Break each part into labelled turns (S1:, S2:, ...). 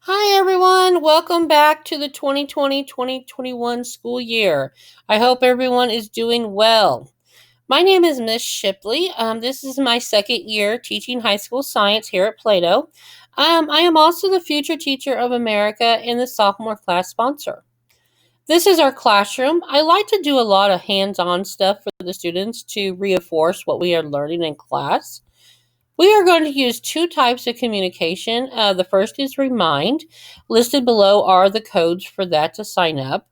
S1: Hi, everyone. Welcome back to the 2020-2021 school year. I hope everyone is doing well. My name is Miss Shipley. This is my second year teaching high school science here at Plato. I am also the future teacher of America and the sophomore class sponsor. This is our classroom. I like to do a lot of hands-on stuff for the students to reinforce what we are learning in class. We are going to use two types of communication. The first is Remind. Listed below are the codes for that to sign up.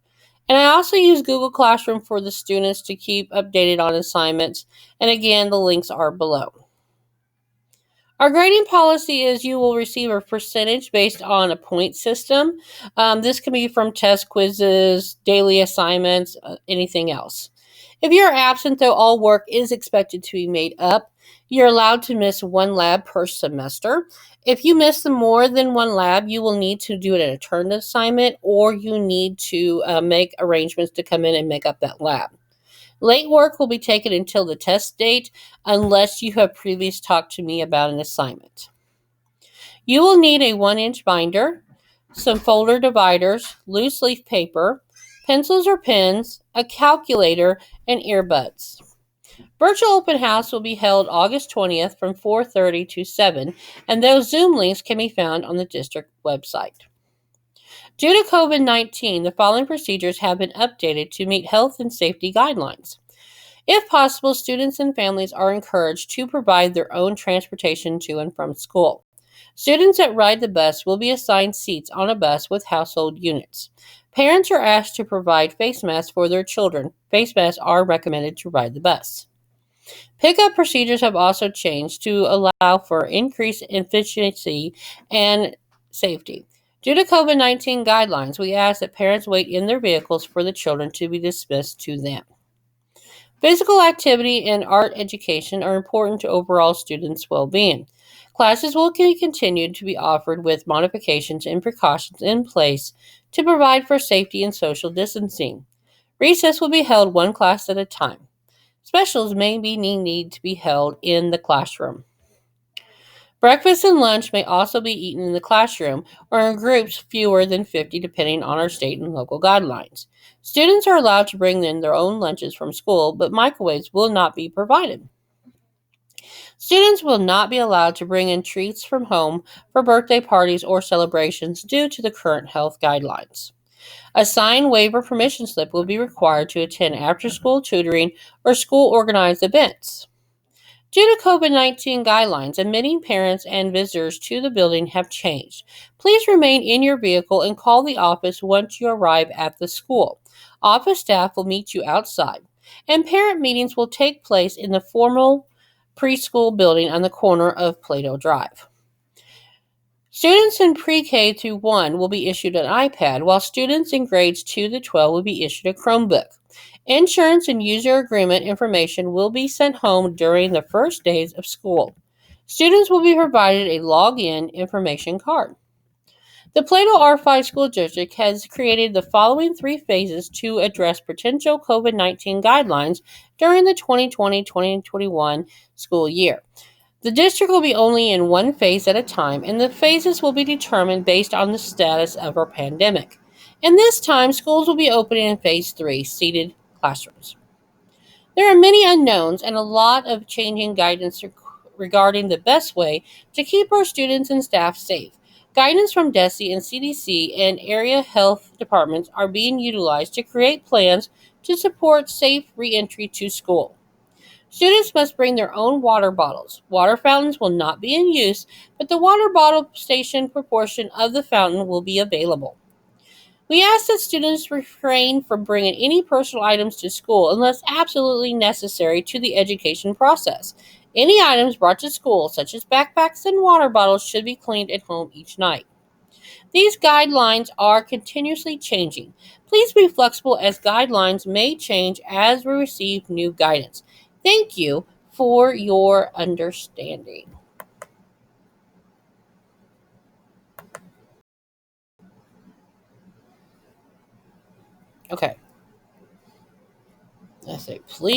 S1: And I also use Google Classroom for the students to keep updated on assignments. And again, the links are below. Our grading policy is you will receive a percentage based on a point system. This can be from test quizzes, daily assignments, anything else. If you're absent, though, all work is expected to be made up. You're allowed to miss one lab per semester. If you miss more than one lab, you will need to do an alternate assignment or you need to make arrangements to come in and make up that lab. Late work will be taken until the test date unless you have previously talked to me about an assignment. You will need a 1-inch binder, some folder dividers, loose leaf paper, pencils or pens, a calculator, and earbuds. Virtual Open House will be held August 20th from 4:30 to 7, and those Zoom links can be found on the district website. Due to COVID-19, the following procedures have been updated to meet health and safety guidelines. If possible, students and families are encouraged to provide their own transportation to and from school. Students that ride the bus will be assigned seats on a bus with household units. Parents are asked to provide face masks for their children. Face masks are recommended to ride the bus. Pickup procedures have also changed to allow for increased efficiency and safety. Due to COVID-19 guidelines, we ask that parents wait in their vehicles for the children to be dismissed to them. Physical activity and art education are important to overall students' well-being. Classes will be continued to be offered with modifications and precautions in place to provide for safety and social distancing. Recess will be held one class at a time. Specials may be need to be held in the classroom. Breakfast and lunch may also be eaten in the classroom or in groups fewer than 50 depending on our state and local guidelines. Students are allowed to bring in their own lunches from school, but microwaves will not be provided. Students will not be allowed to bring in treats from home for birthday parties or celebrations due to the current health guidelines. A signed waiver permission slip will be required to attend after school tutoring or school organized events. Due to COVID-19 guidelines, admitting parents and visitors to the building have changed. Please remain in your vehicle and call the office once you arrive at the school. Office staff will meet you outside, and parent meetings will take place in the formal preschool building on the corner of Plato Drive. Students in pre-K through 1 will be issued an iPad, while students in grades 2 to 12 will be issued a Chromebook. Insurance and user agreement information will be sent home during the first days of school. Students will be provided a login information card. The Plato R5 School District has created the following 3 phases to address potential COVID-19 guidelines during the 2020-2021 school year. The district will be only in one phase at a time, and the phases will be determined based on the status of our pandemic. And this time, schools will be opening in phase 3, seated classrooms. There are many unknowns and a lot of changing guidance regarding the best way to keep our students and staff safe. Guidance from DESE and CDC and area health departments are being utilized to create plans to support safe reentry to school. Students must bring their own water bottles. Water fountains will not be in use, but the water bottle station proportion of the fountain will be available. We ask that students refrain from bringing any personal items to school unless absolutely necessary to the education process. Any items brought to school, such as backpacks and water bottles, should be cleaned at home each night. These guidelines are continuously changing. Please be flexible as guidelines may change as we receive new guidance. Thank you for your understanding. Okay, I say please.